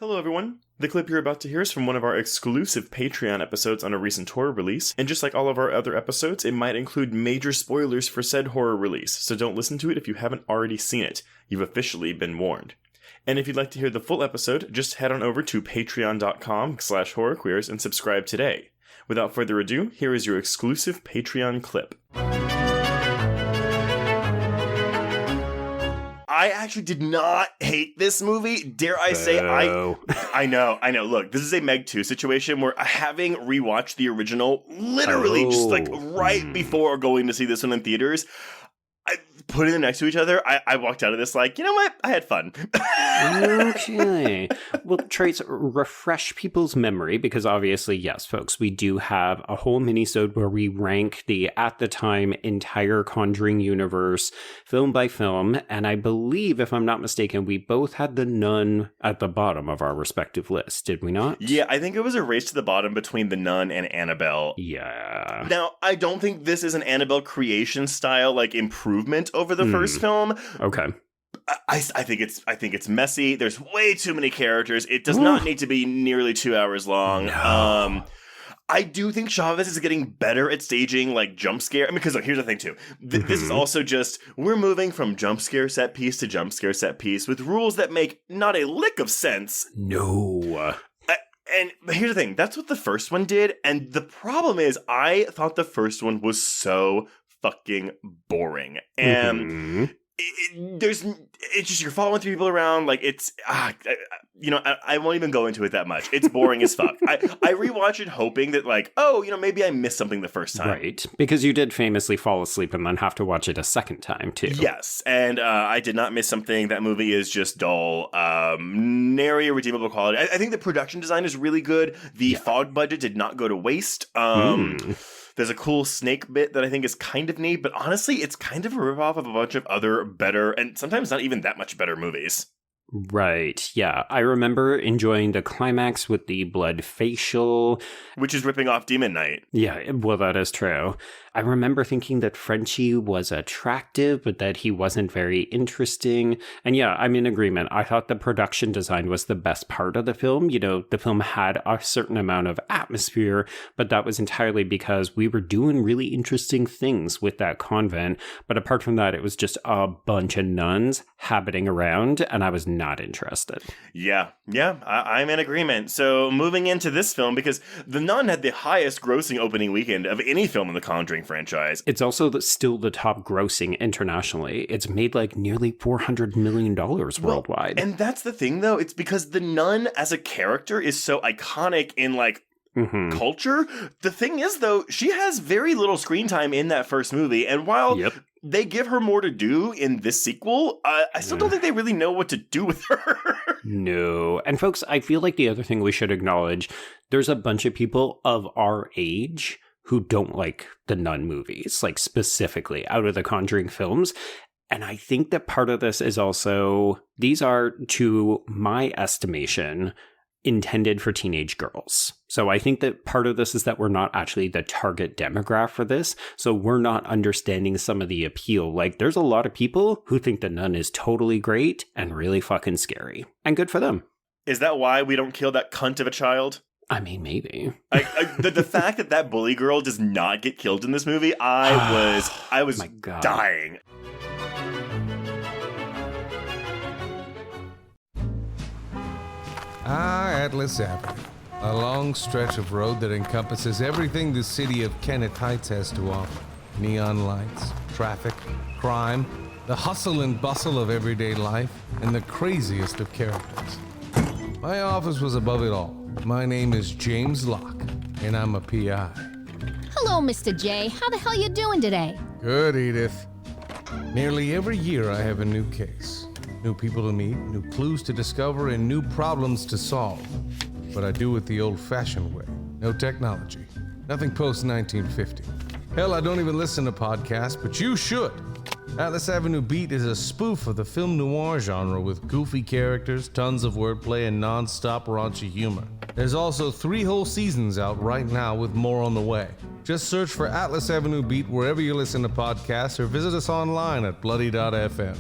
Hello everyone! The clip you're about to hear is from one of our exclusive Patreon episodes on a recent horror release, and just like all of our other episodes, it might include major spoilers for said horror release, so don't listen to it if you haven't already seen it. You've officially been warned. And if you'd like to hear the full episode, just head on over to patreon.com/horrorqueers and subscribe today. Without further ado, here is your exclusive Patreon clip. I actually did not hate this movie. Dare I say, I know. Look, this is a Meg 2 situation where having rewatched the original literally just like right before going to see this one in theaters, I put them next to each other. I walked out of this like, you know what? I had fun. Okay. Well, Trace, refresh people's memory because obviously, yes, folks, we do have a whole mini-sode where we rank the, at the time, entire Conjuring universe, film by film. And I believe, if I'm not mistaken, we both had The Nun at the bottom of our respective lists, did we not? Yeah, I think it was a race to the bottom between The Nun and Annabelle. Yeah. Now, I don't think this is an Annabelle creation style, like, improvement over the first film. Okay. I think it's messy. There's way too many characters. It does not need to be nearly 2 hours long. No. I do think Chavez is getting better at staging like jump scare. I mean, because look, here's the thing too. This is also just we're moving from jump scare set piece to jump scare set piece with rules that make not a lick of sense. No. But here's the thing. That's what the first one did. And the problem is I thought the first one was so fucking boring. And it's just you're following three people around like it's I won't even go into it that much. It's boring as fuck. I rewatched it hoping that like, oh, maybe I missed something the first time. Right, because you did famously fall asleep and then have to watch it a second time too. Yes, and I did not miss something. That movie is just dull, nary a redeemable quality. I think the production design is really good. The fog budget did not go to waste. There's a cool snake bit that I think is kind of neat, but honestly, it's kind of a ripoff of a bunch of other better, and sometimes not even that much better movies. Right, yeah. I remember enjoying the climax with the blood facial. Which is ripping off Demon Knight. Yeah, well, that is true. I remember thinking that Frenchie was attractive, but that he wasn't very interesting. And yeah, I'm in agreement. I thought the production design was the best part of the film. The film had a certain amount of atmosphere, but that was entirely because we were doing really interesting things with that convent. But apart from that, it was just a bunch of nuns habiting around, and I was not interested. Yeah, I'm in agreement. So moving into this film, because The Nun had the highest grossing opening weekend of any film in the Conjuring franchise. It's also still the top grossing internationally. It's made like nearly $400 million worldwide. And that's the thing, though. It's because the nun as a character is so iconic in like culture. The thing is, though, she has very little screen time in that first movie. And while they give her more to do in this sequel, I still don't think they really know what to do with her. No. And folks, I feel like the other thing we should acknowledge, there's a bunch of people of our age who don't like the Nun movies, like specifically out of the Conjuring films. And I think that part of this is also, these are, to my estimation, intended for teenage girls. So I think that part of this is that we're not actually the target demographic for this. So we're not understanding some of the appeal. Like there's a lot of people who think the Nun is totally great and really fucking scary. And good for them. Is that why we don't kill that cunt of a child? I mean, maybe. The fact that bully girl does not get killed in this movie, I was dying. Atlas Avenue, a long stretch of road that encompasses everything the city of Kennett Heights has to offer. Neon lights, traffic, crime, the hustle and bustle of everyday life, and the craziest of characters. My office was above it all. My name is James Locke, and I'm a PI. Hello, Mr. J. How the hell you doing today? Good, Edith. Nearly every year I have a new case. New people to meet, new clues to discover, and new problems to solve. But I do it the old-fashioned way. No technology. Nothing post-1950. Hell, I don't even listen to podcasts, but you should. Atlas Avenue Beat is a spoof of the film noir genre with goofy characters, tons of wordplay, and non-stop raunchy humor. There's also 3 whole seasons out right now with more on the way. Just search for Atlas Avenue Beat wherever you listen to podcasts or visit us online at bloody.fm.